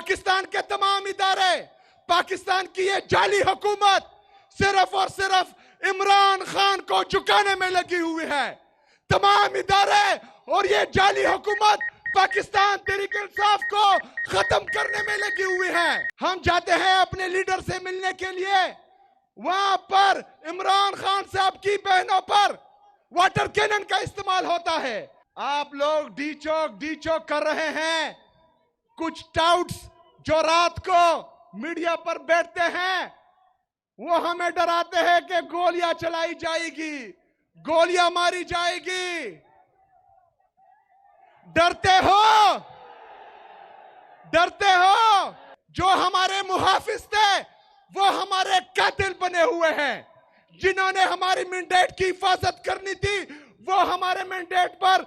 पाकिस्तान के तमाम इदारे, पाकिस्तान की ये जाली हुकूमत सिर्फ और सिर्फ इमरान खान को झुकाने में लगी हुई है। तमाम इदारे और ये जाली हुकूमत पाकिस्तान तहरीक इंसाफ को खत्म करने में लगी हुई है। हम जाते हैं अपने लीडर से मिलने के लिए, वहां पर इमरान खान साहब की बहनों पर वाटर कैनन का इस्तेमाल होता है। आप लोग डी चौक कर रहे हैं। कुछ टाउट्स जो रात को मीडिया पर बैठते हैं वो हमें डराते हैं कि गोलियां चलाई जाएगी, गोलियां मारी जाएगी। डरते हो। जो हमारे मुहाफिज थे वो हमारे कातिल बने हुए हैं। जिन्होंने हमारी मैंडेट की हिफाजत करनी थी वो हमारे मैंडेट पर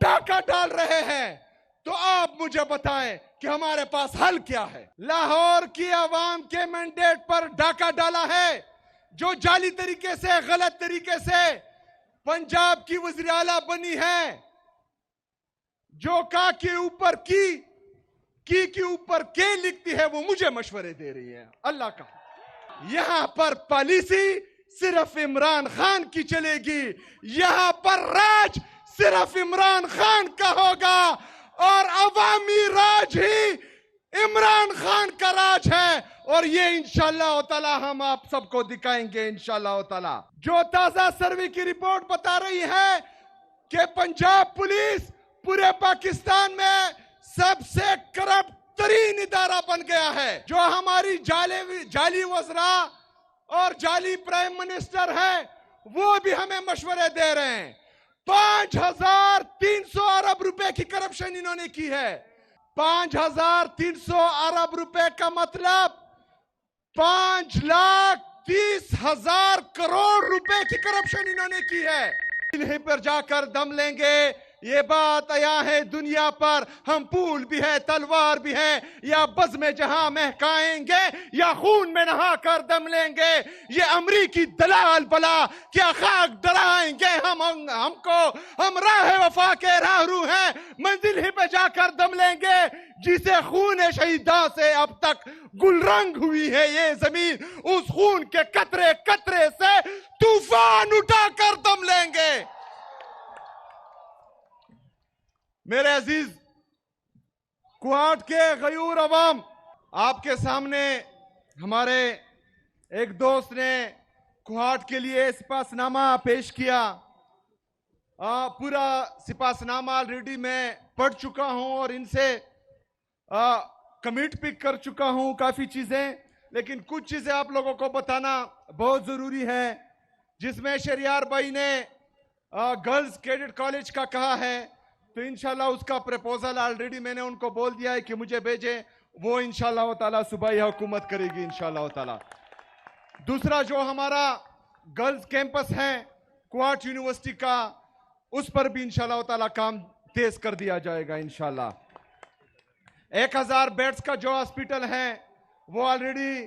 डाका डाल रहे हैं। तो आप मुझे बताएं कि हमारे पास हल क्या है। लाहौर की आवाम के मैंडेट पर डाका डाला है, जो जाली तरीके से, गलत तरीके से पंजाब की वज़ीर आला बनी है, जो का के ऊपर की के ऊपर के लिखती है, वो मुझे मशवरे दे रही है। अल्लाह का यहां पर पॉलिसी सिर्फ इमरान खान की चलेगी, यहां पर राज सिर्फ इमरान खान का होगा और अवामी राज ही इमरान खान का राज है। और ये इंशाअल्लाह ताला हम आप सबको दिखाएंगे इंशाअल्लाह ताला। जो ताजा सर्वे की रिपोर्ट बता रही है कि पंजाब पुलिस पूरे पाकिस्तान में सबसे करप्ट तरीन इदारा बन गया है। जो हमारी जाली वज़रा और जाली प्राइम मिनिस्टर है वो भी हमें मशवरे दे रहे हैं। 5300 अरब रुपए की करप्शन इन्होंने की है। 5300 अरब रुपए का मतलब 5,30,000 करोड़ रुपए की करप्शन इन्होंने की है। इन्हीं पर जाकर दम लेंगे। ये बात आया है दुनिया पर, हम पूल भी है, तलवार भी है, या बज़ में जहां महकाएंगे या खून में नहा कर दम लेंगे। ये अमरीकी दलाल बला क्या खाक डराएंगे हमको। हम राह वफा के राहरू हैं, मंजिल ही पे जाकर दम लेंगे। जिसे खून शहीदा से अब तक गुलरंग हुई है ये जमीन, उस खून के कतरे कतरे से तूफान उठाकर दम लेंगे। मेरे अजीज कुहाट के गयूर अवाम, आपके सामने हमारे एक दोस्त ने कुहाट के लिए सिपासनामा पेश किया। पूरा सिपासनामा ऑलरेडी मैं पढ़ चुका हूं और इनसे कमिट भी कर चुका हूं काफी चीजें, लेकिन कुछ चीजें आप लोगों को बताना बहुत जरूरी है। जिसमें शरियार भाई ने गर्ल्स कैडेट कॉलेज का कहा है, तो इंशाल्लाह उसका प्रपोजल ऑलरेडी मैंने उनको बोल दिया है कि मुझे भेजे। वो इंशाल्लाह ताला सुबह ही हुकूमत करेगी इंशाल्लाह ताला। दूसरा जो हमारा गर्ल्स कैंपस है कुहाट यूनिवर्सिटी का, उस पर भी इंशाल्लाह ताला काम तेज कर दिया जाएगा इंशाल्लाह। 1000 बेड्स का जो हॉस्पिटल है वो ऑलरेडी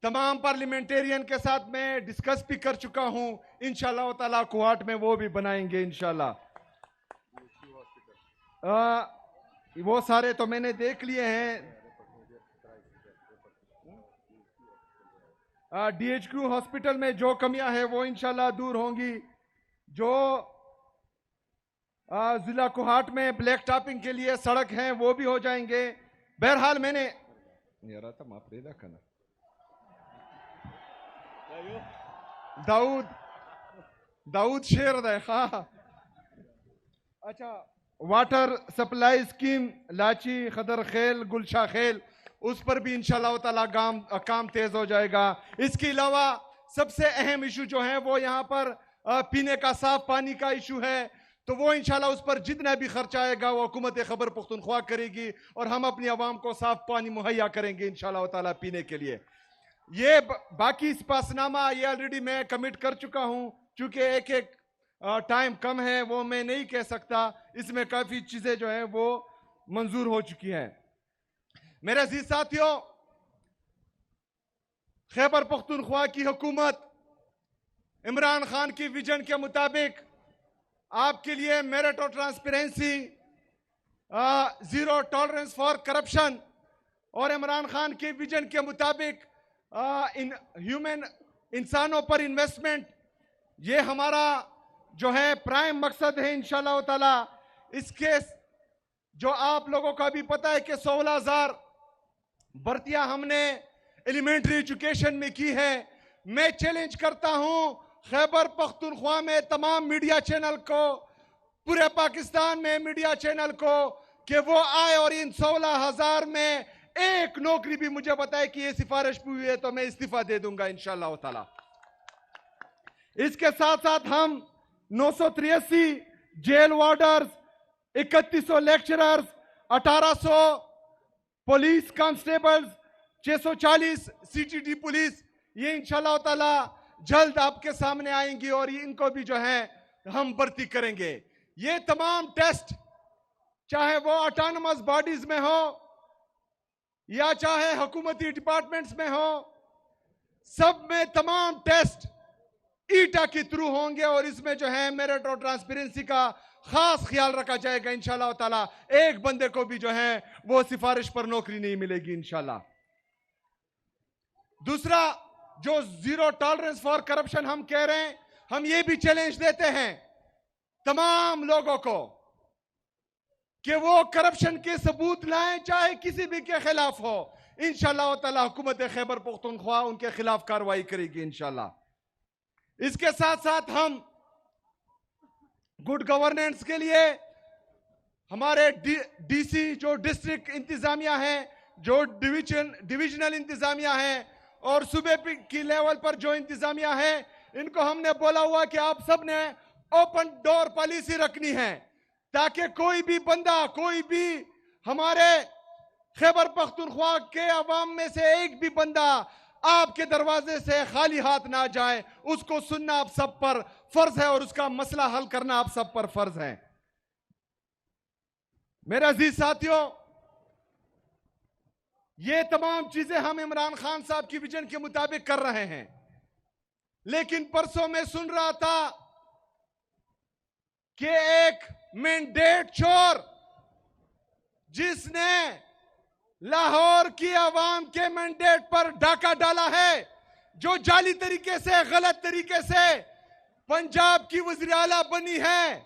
तमाम पार्लियामेंटेरियन के साथ मैं डिस्कस भी कर चुका हूं। इंशाल्लाह ताला कुहाट में वो भी बनाएंगे इंशाल्लाह। वो सारे तो मैंने देख लिए हैं। DHQ हॉस्पिटल में जो कमियां हैं वो इंशाल्लाह दूर होंगी। जो जिला कुहाट में ब्लैक टॉपिंग के लिए सड़क है वो भी हो जाएंगे। बहरहाल मैंने दाऊद शेर देखा। अच्छा, वाटर सप्लाई स्कीम लाची खदर खेल गुलशा खेल, उस पर भी इंशाल्लाह ताला काम तेज हो जाएगा। इसके अलावा सबसे अहम इशू जो है वो यहाँ पर पीने का साफ पानी का इशू है। तो वो इंशाल्लाह उस पर जितना भी खर्चा आएगा वो हुकूमत खैबर पख्तूनख्वा करेगी और हम अपनी आवाम को साफ पानी मुहैया करेंगे इंशाल्लाह ताला पीने के लिए। ये बाकी सिपासनामा ये ऑलरेडी मैं कमिट कर चुका हूं। चूंकि एक टाइम कम है वो मैं नहीं कह सकता, इसमें काफी चीजें जो है वो मंजूर हो चुकी हैं। मेरे अजीज साथियों, खैबर पख्तूनख्वा की हुकूमत इमरान खान की विजन के मुताबिक आपके लिए मेरिट और transparency, zero tolerance for corruption और इमरान खान के विजन के मुताबिक इंसानों पर इन्वेस्टमेंट, ये हमारा जो है प्राइम मकसद है इंशाल्लाह ताला। इसके जो आप लोगों का भी पता है कि 16,000 भर्तियां हमने एलिमेंट्री एजुकेशन में की है। मैं चैलेंज करता हूं खैबर पख्तूनख्वा में तमाम मीडिया चैनल को, पूरे पाकिस्तान में मीडिया चैनल को, कि वो आए और इन 16,000 में एक नौकरी भी मुझे बताए कि ये सिफारिश हुई है तो मैं इस्तीफा दे दूंगा इंशाल्लाह ताला। इसके साथ साथ हम 983 jail warders, 3100 lecturers, 1800 police constables, 640 CTD police, ये इंशाल्लाह ताला जल्द आपके सामने आएंगी और इनको भी जो है हम भर्ती करेंगे। ये तमाम टेस्ट चाहे वो ऑटोनमस बॉडीज में हो या चाहे हुकूमती डिपार्टमेंट्स में हो, सब में तमाम टेस्ट ईटा के थ्रू होंगे और इसमें जो है मेरिट और ट्रांसपेरेंसी का खास ख्याल रखा जाएगा इंशाल्लाह ताला। एक बंदे को भी जो है वो सिफारिश पर नौकरी नहीं मिलेगी इंशाल्लाह। दूसरा, जो जीरो टॉलरेंस फॉर करप्शन हम कह रहे हैं, हम ये भी चैलेंज देते हैं तमाम लोगों को कि वो करप्शन के सबूत लाएं, चाहे किसी भी के खिलाफ हो। इंशाल्लाह ताला हुकूमत खैबर पख्तूनख्वा उनके खिलाफ कार्रवाई करेगी इंशाल्लाह। इसके साथ साथ हम गुड गवर्नेंस के लिए हमारे डीसी जो डिस्ट्रिक्ट इंतजामिया है, जो डिविजनल इंतजामिया है और सूबे की लेवल पर जो इंतजामिया है, इनको हमने बोला हुआ कि आप सब ने ओपन डोर पॉलिसी रखनी है ताकि कोई भी बंदा, कोई भी हमारे खैबर पख्तूनख्वा के अवाम में से एक भी बंदा आपके दरवाजे से खाली हाथ ना जाए। उसको सुनना आप सब पर फर्ज है और उसका मसला हल करना आप सब पर फर्ज है। मेरे अजीज साथियों, ये तमाम चीजें हम इमरान खान साहब की विजन के मुताबिक कर रहे हैं, लेकिन परसों में सुन रहा था कि एक मैंडेट चोर जिसने लाहौर की आवाम के मैंडेट पर डाका डाला है, जो जाली तरीके से, गलत तरीके से पंजाब की वज़ीर आला बनी है,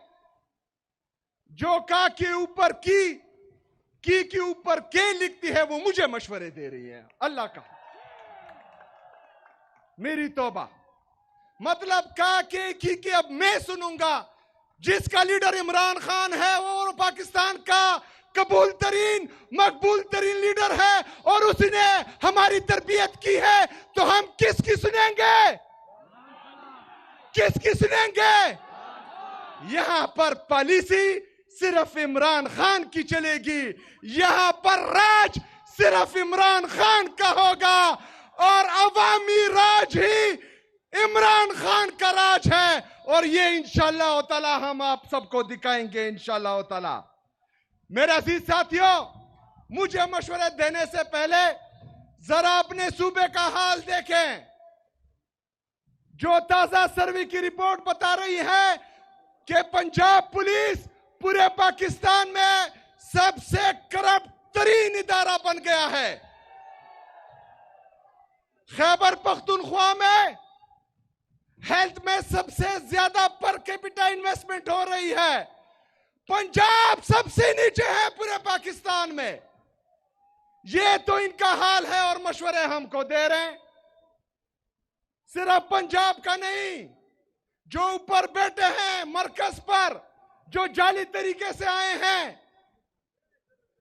जो का के ऊपर की के ऊपर के लिखती है, वो मुझे मशवरे दे रही है। अल्लाह का मेरी तौबा, मतलब का के अब मैं सुनूंगा। जिसका लीडर इमरान खान है वो पाकिस्तान का कबूल तरीन, मकबूल तरीन लीडर है और उसने हमारी तरबियत की है, तो हम किसकी सुनेंगे? किसकी सुनेंगे? यहां पर पॉलिसी सिर्फ इमरान खान की चलेगी, यहां पर राज सिर्फ इमरान खान का होगा और अवामी राज ही इमरान खान का राज है। और ये इंशाल्लाह ताला हम आप सबको दिखाएंगे इंशाल्लाह ताला। मेरे अजीज साथियों, मुझे मशवरे देने से पहले जरा अपने सूबे का हाल देखें। जो ताजा सर्वे की रिपोर्ट बता रही है कि पंजाब पुलिस पूरे पाकिस्तान में सबसे करप्ट तरीन इदारा बन गया है। खैबर पख्तूनख्वा में हेल्थ में सबसे ज्यादा पर कैपिटा इन्वेस्टमेंट हो रही है। पंजाब सबसे नीचे है पूरे पाकिस्तान में। ये तो इनका हाल है और मशवरे हमको दे रहे हैं। सिर्फ पंजाब का नहीं, जो ऊपर बैठे हैं मरकज पर, जो जाली तरीके से आए हैं,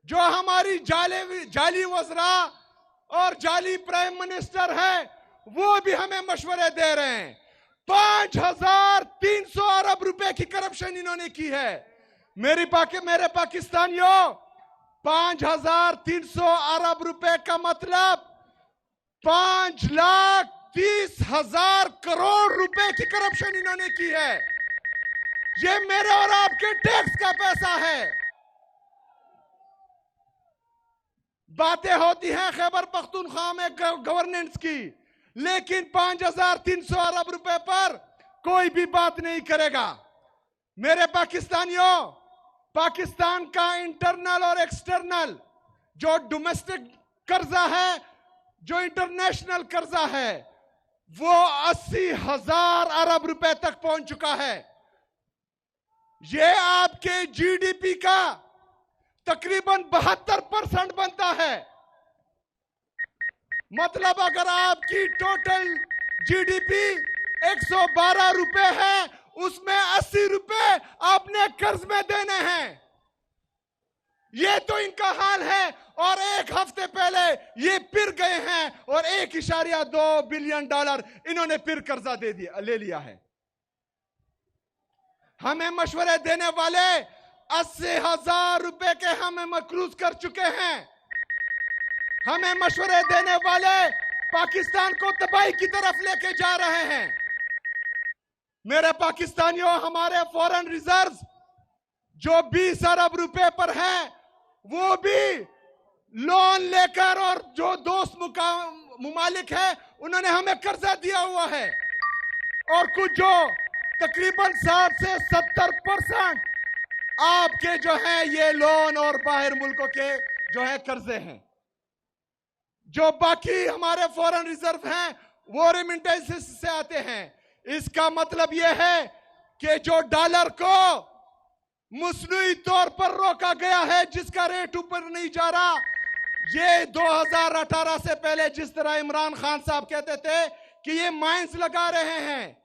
जो हमारी जाली वज़रा और जाली प्राइम मिनिस्टर है, वो भी हमें मशवरे दे रहे हैं। 5,300 अरब रुपए की करप्शन इन्होंने की है। मेरे पाकिस्तानियों, 5,300 अरब रुपए का मतलब 5,30,000 करोड़ रुपए की करप्शन इन्होंने की है। ये मेरे और आपके टैक्स का पैसा है। बातें होती हैं खैबर पख्तूनख्वा में गवर्नेंस की, लेकिन 5,300 अरब रुपए पर कोई भी बात नहीं करेगा। मेरे पाकिस्तानियों, पाकिस्तान का इंटरनल और एक्सटर्नल जो डोमेस्टिक कर्जा है, जो इंटरनेशनल कर्जा है, वो 80,000 अरब रुपए तक पहुंच चुका है। ये आपके जीडीपी का तकरीबन 72% बनता है। मतलब अगर आपकी टोटल जीडीपी 112 रुपए है, उसमें 80 रुपए आपने कर्ज में देने हैं। ये तो इनका हाल है। और एक हफ्ते पहले ये फिर गए हैं और 1.2 बिलियन डॉलर इन्होंने फिर कर्जा ले लिया है। हमें मशवरे देने वाले 80,000 रुपए के हमें मकरूज कर चुके हैं। हमें मशवरे देने वाले पाकिस्तान को तबाही की तरफ लेके जा रहे हैं। मेरे पाकिस्तानियों, हमारे फॉरेन रिजर्व जो 20 अरब रुपए पर है, वो भी लोन लेकर, और जो दोस्त मुमालिक है उन्होंने हमें कर्जा दिया हुआ है। और कुछ जो तकरीबन 60 से 70% आपके जो है ये लोन और बाहर मुल्कों के जो है कर्जे हैं। जो बाकी हमारे फॉरेन रिजर्व हैं वो रेमिटेंसेस से आते हैं। इसका मतलब यह है कि जो डॉलर को मुस्नुई तौर पर रोका गया है, जिसका रेट ऊपर नहीं जा रहा, ये 2018 से पहले जिस तरह इमरान खान साहब कहते थे कि ये माइंस लगा रहे हैं,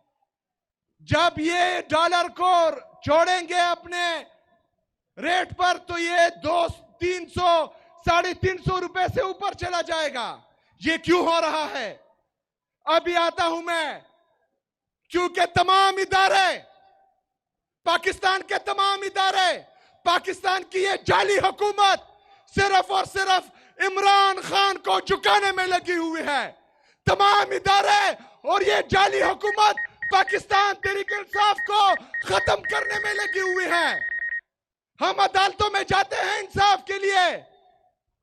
जब ये डॉलर को छोड़ेंगे अपने रेट पर तो ये 200-300, 350 रुपए से ऊपर चला जाएगा। ये क्यों हो रहा है? अभी आता हूं मैं। क्योंकि तमाम इदारे, पाकिस्तान के तमाम इदारे, पाकिस्तान की ये जाली हुकूमत सिर्फ और सिर्फ इमरान खान को झुकाने में लगी हुई है। तमाम इदारे और ये जाली हुकूमत पाकिस्तान तहरीक-ए-इंसाफ को खत्म करने में लगी हुई है। हम अदालतों में जाते हैं इंसाफ के लिए।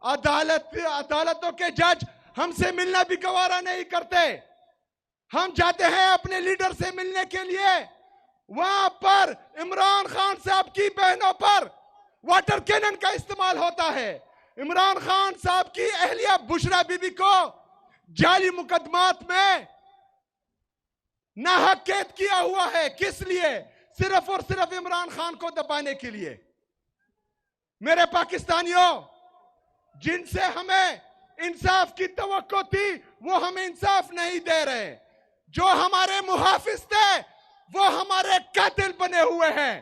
अदालतों के जज हमसे मिलना भी गवारा नहीं करते। हम जाते हैं अपने लीडर से मिलने के लिए, वहां पर इमरान खान साहब की बहनों पर वाटर कैनन का इस्तेमाल होता है। इमरान खान साहब की अहलिया बुशरा बीबी को जाली मुकदमात में नाहक कैद किया हुआ है। किस लिए? सिर्फ और सिर्फ इमरान खान को दबाने के लिए। मेरे पाकिस्तानियों, जिनसे हमें इंसाफ की तवक्को थी वो हमें इंसाफ नहीं दे रहे। जो हमारे मुहाफिज थे वो हमारे कातिल बने हुए हैं।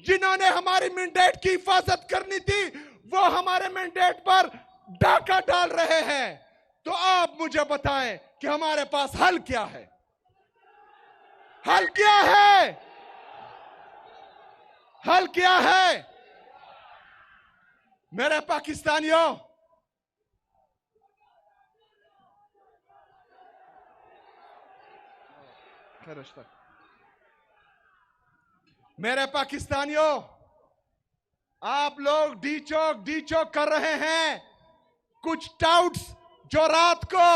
जिन्होंने हमारी मैंडेट की हिफाजत करनी थी वो हमारे मैंडेट पर डाका डाल रहे हैं। तो आप मुझे बताएं कि हमारे पास हल क्या है? हल क्या है? हल क्या है? मेरे पाकिस्तानियों, मेरे पाकिस्तानियों, आप लोग डी चौक कर रहे हैं। कुछ टाउट्स जो रात को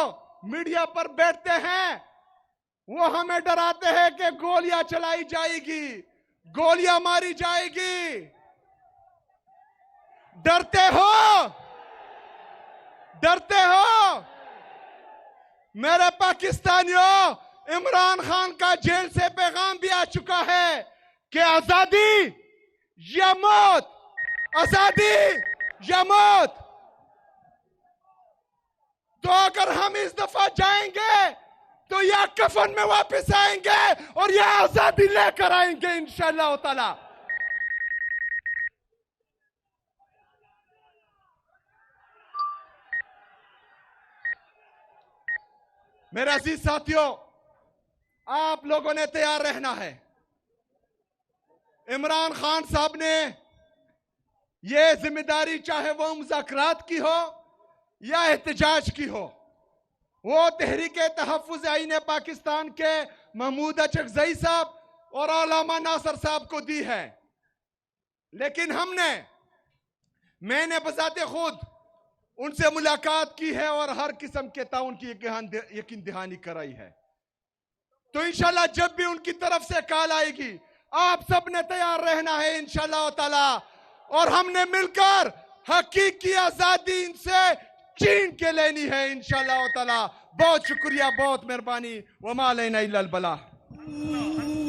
मीडिया पर बैठते हैं वो हमें डराते हैं कि गोलियां चलाई जाएगी, गोलियां मारी जाएगी। डरते हो? डरते हो? मेरे पाकिस्तानियों, इमरान खान का जेल से पैगाम भी आ चुका है कि आजादी या मौत, आजादी या मौत। तो अगर हम इस दफा जाएंगे तो या कफन में वापस आएंगे और या आजादी लेकर आएंगे इंशाअल्लाह ताला। मेरे अजीज साथियों, आप लोगों ने तैयार रहना है। इमरान खान साहब ने ये जिम्मेदारी, चाहे वो मुज़ाकरात की हो या एहतजाज की हो, वो तहरीके तहफ़्फ़ुज़ आईन पाकिस्तान के महमूद अचकज़ई साहब और अल्लामा नासर साहब को दी है। लेकिन मैंने बजाते खुद उनसे मुलाकात की है और हर किस्म के ताउन की यकीन दहानी कराई है। तो इंशाल्लाह जब भी उनकी तरफ से कॉल आएगी, आप सब ने तैयार रहना है इंशाल्लाह ताला। और हमने मिलकर हकीकी आजादी इनसे छीन के लेनी है इंशाअल्लाह ताला। बहुत शुक्रिया, बहुत मेहरबानी। वमा अलैना इल्लल बलाग।